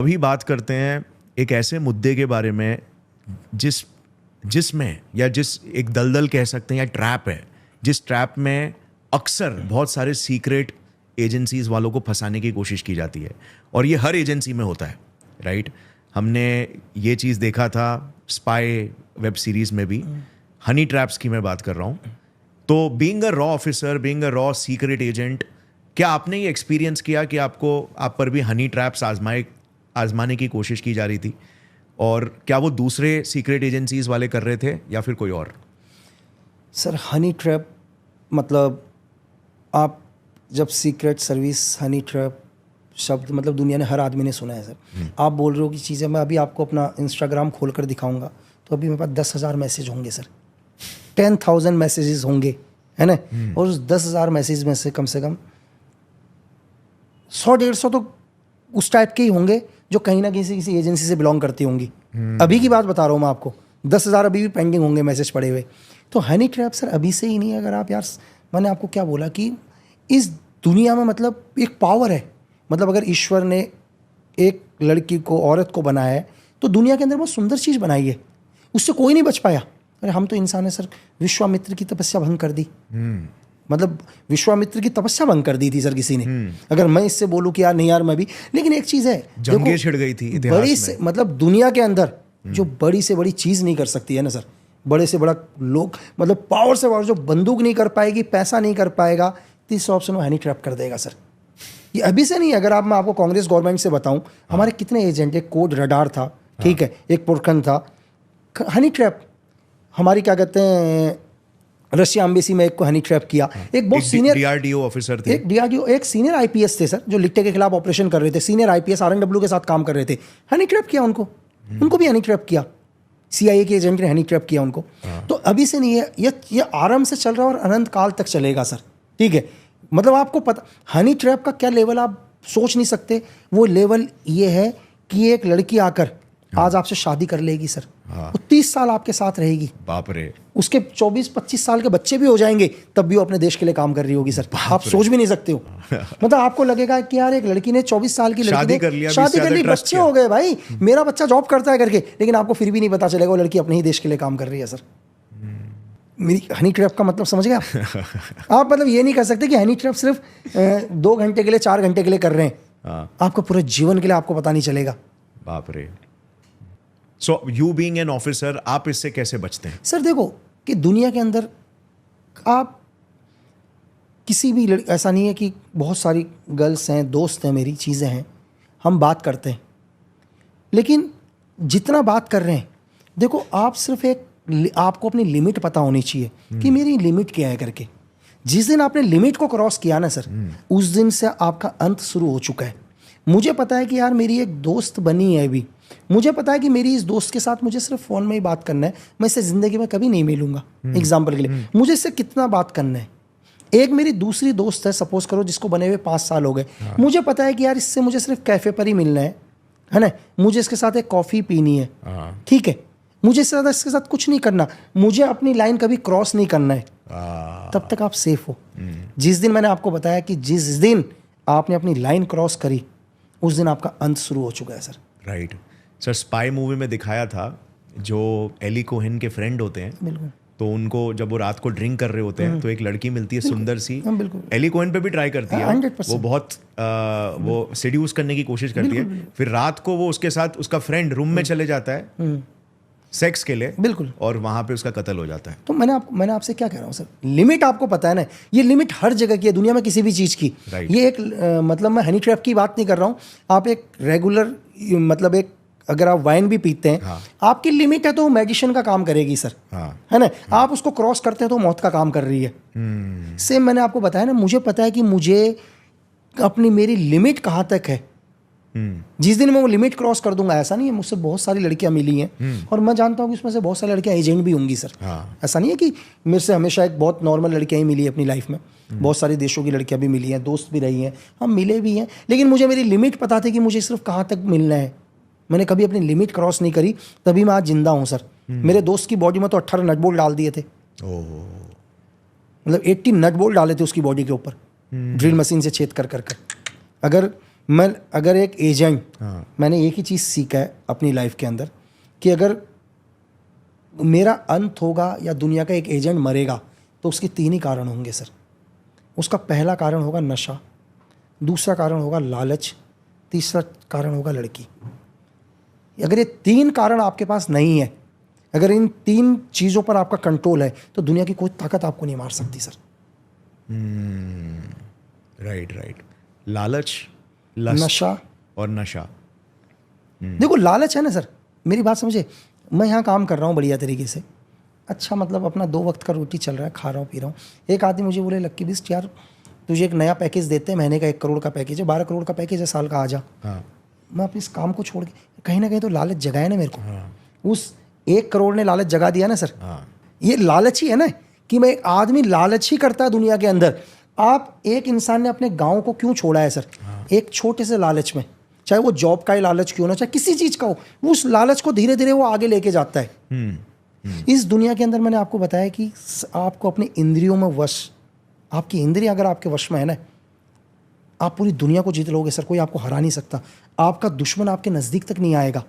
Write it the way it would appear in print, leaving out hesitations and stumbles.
अभी बात करते हैं एक ऐसे मुद्दे के बारे में जिसमें या जिस एक दलदल कह सकते हैं या ट्रैप है, जिस ट्रैप में अक्सर बहुत सारे सीक्रेट एजेंसीज वालों को फंसाने की कोशिश की जाती है और ये हर एजेंसी में होता है, राइट? हमने ये चीज़ देखा था स्पाई वेब सीरीज में भी, हनी ट्रैप्स की मैं बात कर रहा हूँ। तो being a raw officer, being a raw secret agent, क्या आपने ये एक्सपीरियंस किया कि आप पर भी हनी ट्रैप्स आजमाने की कोशिश की जा रही थी? और क्या वो दूसरे सीक्रेट एजेंसीज वाले कर रहे थे या फिर कोई और? सर हनी ट्रैप मतलब आप जब सीक्रेट सर्विस हनी ट्रैप शब्द मतलब दुनिया ने हर आदमी ने सुना है सर। आप बोल रहे हो कि चीज़ें मैं अभी आपको अपना इंस्टाग्राम खोल कर दिखाऊंगा तो अभी मेरे पास 10,000 मैसेज होंगे सर, 10,000 मैसेजेस होंगे, है ना? और उस 10,000 मैसेज में से कम 100-150 तो उस टाइप के ही होंगे जो कहीं ना किसी एजेंसी से बिलोंग करती होंगी। अभी की बात बता रहा हूँ मैं आपको, 10,000 अभी भी पेंडिंग होंगे मैसेज पड़े हुए। तो हनी ट्रैप सर अभी से ही नहीं है। अगर आप यार, मैंने आपको क्या बोला कि इस दुनिया में मतलब एक पावर है। मतलब अगर ईश्वर ने एक लड़की को, औरत को बनाया है तो दुनिया के अंदर बहुत सुंदर चीज़ बनाई है, उससे कोई नहीं बच पाया। अरे हम तो इंसान है सर, विश्वामित्र की तपस्या भंग कर दी। मतलब विश्वामित्र की तपस्या भंग कर दी थी सर किसी ने। अगर मैं इससे बोलूं कि यार नहीं यार मैं भी, लेकिन एक चीज़ है, जंगें छिड़ गई थी इतिहास बड़ी में। से मतलब दुनिया के अंदर जो बड़ी से बड़ी चीज़ नहीं कर सकती है ना सर, बड़े से बड़ा लोग मतलब पावर से पावर जो बंदूक नहीं कर पाएगी, पैसा नहीं कर पाएगा, तीस ऑप्शन वो हनी ट्रैप कर देगा सर। ये अभी से नहीं, अगर मैं आपको कांग्रेस गवर्नमेंट से बताऊं, हमारे कितने एजेंट, एक कोड रडार था, ठीक है, एक पुरखन था, हनी ट्रैप। हमारी क्या कहते हैं रशिया एम्बेसी में एक को हनी ट्रैप किया। एक बहुत सीनियर डीआरडीओ ऑफिसर थे, एक सीनियर आईपीएस थे सर जो लिट्टे के खिलाफ ऑपरेशन कर रहे थे, सीनियर आईपीएस आरएनडब्ल्यू के साथ काम कर रहे थे, हनी ट्रैप किया उनको भी हनी ट्रैप किया। सीआईए के एजेंट ने हनी ट्रैप किया उनको। तो अभी से नहीं है, ये आराम से चल रहा है और अनंत काल तक चलेगा सर, ठीक है? मतलब आपको पता हनी ट्रैप का क्या लेवल आप सोच नहीं सकते। वो लेवल ये है कि एक लड़की आकर आज आपसे शादी कर लेगी सर, वो 30 साल आपके साथ रहेगी, बाप रे, उसके 24-25 साल के बच्चे भी हो जाएंगे, तब भी वो अपने देश के लिए काम कर रही होगी सर। आप सोच भी नहीं सकते हो। मतलब आपको लगेगा कि यार एक लड़की ने 24 साल की शादी कर ली, बच्चे हो गए भाई, मेरा बच्चा जॉब करता है करके, लेकिन आपको फिर भी नहीं पता चलेगा वो लड़की अपने ही देश के लिए काम कर रही है सर। मेरी हनी ट्रैप का मतलब समझ गए आप? मतलब ये नहीं कर सकते कि हनी ट्रैप सिर्फ 2 घंटे के लिए, 4 घंटे के लिए कर रहे हैं, आपको पूरे जीवन के लिए आपको पता नहीं चलेगा। बाप रे। So you being an officer, आप इससे कैसे बचते हैं? सर देखो कि दुनिया के अंदर आप किसी भी ऐसा नहीं है कि बहुत सारी गर्ल्स हैं, दोस्त हैं, मेरी चीज़ें हैं, हम बात करते हैं, लेकिन जितना बात कर रहे हैं, देखो आप सिर्फ आपको अपनी लिमिट पता होनी चाहिए कि मेरी लिमिट क्या है करके। जिस दिन आपने लिमिट को क्रॉस किया ना सर, उस दिन से आपका अंत शुरू हो चुका है। मुझे पता है कि यार मेरी एक दोस्त बनी है अभी, मुझे पता है कि मेरी इस दोस्त के साथ मुझे सिर्फ फ़ोन में ही बात करना है, मैं इससे ज़िंदगी में कभी नहीं मिलूंगा। एग्जाम्पल के लिए मुझे इससे कितना बात करना है। एक मेरी दूसरी दोस्त है, सपोज करो, जिसको बने हुए 5 साल हो गए, मुझे पता है कि यार इससे मुझे सिर्फ कैफ़े पर ही मिलना है ना, मुझे इसके साथ एक कॉफ़ी पीनी है, ठीक है, मुझे इससे ज़्यादा इसके साथ कुछ नहीं करना, मुझे अपनी लाइन कभी क्रॉस नहीं करना है, तब तक आप सेफ हो। जिस दिन मैंने आपको बताया कि जिस दिन आपने अपनी लाइन क्रॉस करी, उस दिन आपका अंत शुरू हो चुका है sir. Right sir. Spy movie में दिखाया था जो एली कोहेन के फ्रेंड होते हैं, बिल्कुल, तो उनको जब वो रात को ड्रिंक कर रहे होते हैं तो एक लड़की मिलती है सुंदर सी, बिल्कुल, एली कोहेन पे भी ट्राई करती है, 100%। वो बहुत वो सेड्यूस करने की कोशिश करती है, फिर रात को वो उसके साथ उसका फ्रेंड रूम में चले जाता है सेक्स के लिए, बिल्कुल, और वहां पे उसका कत्ल हो जाता है। तो मैंने आपसे क्या कह रहा हूँ सर, लिमिट आपको पता है ना, ये लिमिट हर जगह की है दुनिया में, किसी भी चीज़ की। ये एक मतलब मैं हनी ट्रैप की बात नहीं कर रहा हूँ। आप एक रेगुलर मतलब एक अगर आप वाइन भी पीते हैं, आपकी लिमिट है तो मेडिसिन का काम करेगी सर, है ना? आप उसको क्रॉस करते हैं तो मौत का काम कर रही है। सेम मैंने आपको बताया ना, मुझे पता है कि मुझे अपनी मेरी लिमिट कहाँ तक है। जिस दिन मैं वो लिमिट क्रॉस कर दूंगा, ऐसा नहीं है, मुझसे बहुत सारी लड़कियां मिली हैं और मैं जानता हूँ कि उसमें से बहुत सारी लड़कियां एजेंट भी होंगी सर। ऐसा नहीं है कि मेरे से हमेशा एक बहुत नॉर्मल लड़कियां ही मिली है अपनी लाइफ में, बहुत सारे देशों की लड़कियां भी मिली हैं, दोस्त भी रही हैं, हम मिले भी हैं, लेकिन मुझे मेरी लिमिट पता थी कि मुझे सिर्फ कहाँ तक मिलना है। मैंने कभी अपनी लिमिट क्रॉस नहीं करी, तभी मैं आज जिंदा हूँ सर। मेरे दोस्त की बॉडी में तो 18 नट बोल्ट डाल दिए थे, मतलब 80 नट बोल्ट डाले थे उसकी बॉडी के ऊपर, ड्रिल मशीन से छेद कर कर कर। अगर मैं अगर एक एजेंट, हाँ मैंने एक ही चीज़ सीखा है अपनी लाइफ के अंदर कि अगर मेरा अंत होगा या दुनिया का एक एजेंट मरेगा तो उसके 3 ही कारण होंगे सर। उसका पहला कारण होगा नशा, दूसरा कारण होगा लालच, तीसरा कारण होगा लड़की। अगर ये 3 कारण आपके पास नहीं है, अगर इन 3 चीज़ों पर आपका कंट्रोल है तो दुनिया की कोई ताकत आपको नहीं मार सकती सर। Right right. लालच, लस्ट नशा और नशा। देखो लालच है ना सर, मेरी बात समझे, मैं यहाँ काम कर रहा हूँ बढ़िया तरीके से, अच्छा मतलब अपना 2 वक्त का रोटी चल रहा है, खा रहा हूँ पी रहा हूँ। एक आदमी मुझे बोले लक्की बिस्ट यार तुझे एक नया पैकेज देते हैं, महीने का 1 करोड़ का पैकेज है, 12 करोड़ का पैकेज है साल का, आ जा। हाँ मैं अपने इस काम को छोड़ के, कहीं ना कहीं तो लालच जगाए ना मेरे को। उस 1 करोड़ ने लालच जगा दिया ना सर। हाँ ये लालच ही है ना कि मैं एक आदमी लालच ही करता है दुनिया के अंदर। आप एक इंसान ने अपने गांव को क्यों छोड़ा है सर? एक छोटे से लालच में, चाहे वो जॉब का ही लालच क्यों ना, चाहे किसी चीज़ का हो, उस लालच को धीरे धीरे वो आगे लेके जाता है। इस दुनिया के अंदर मैंने आपको बताया कि आपको अपने इंद्रियों में वश, आपकी इंद्रिय अगर आपके वश में है ना, आप पूरी दुनिया को जीत लोगे सर, कोई आपको हरा नहीं सकता। आपका दुश्मन आपके नज़दीक तक नहीं आएगा।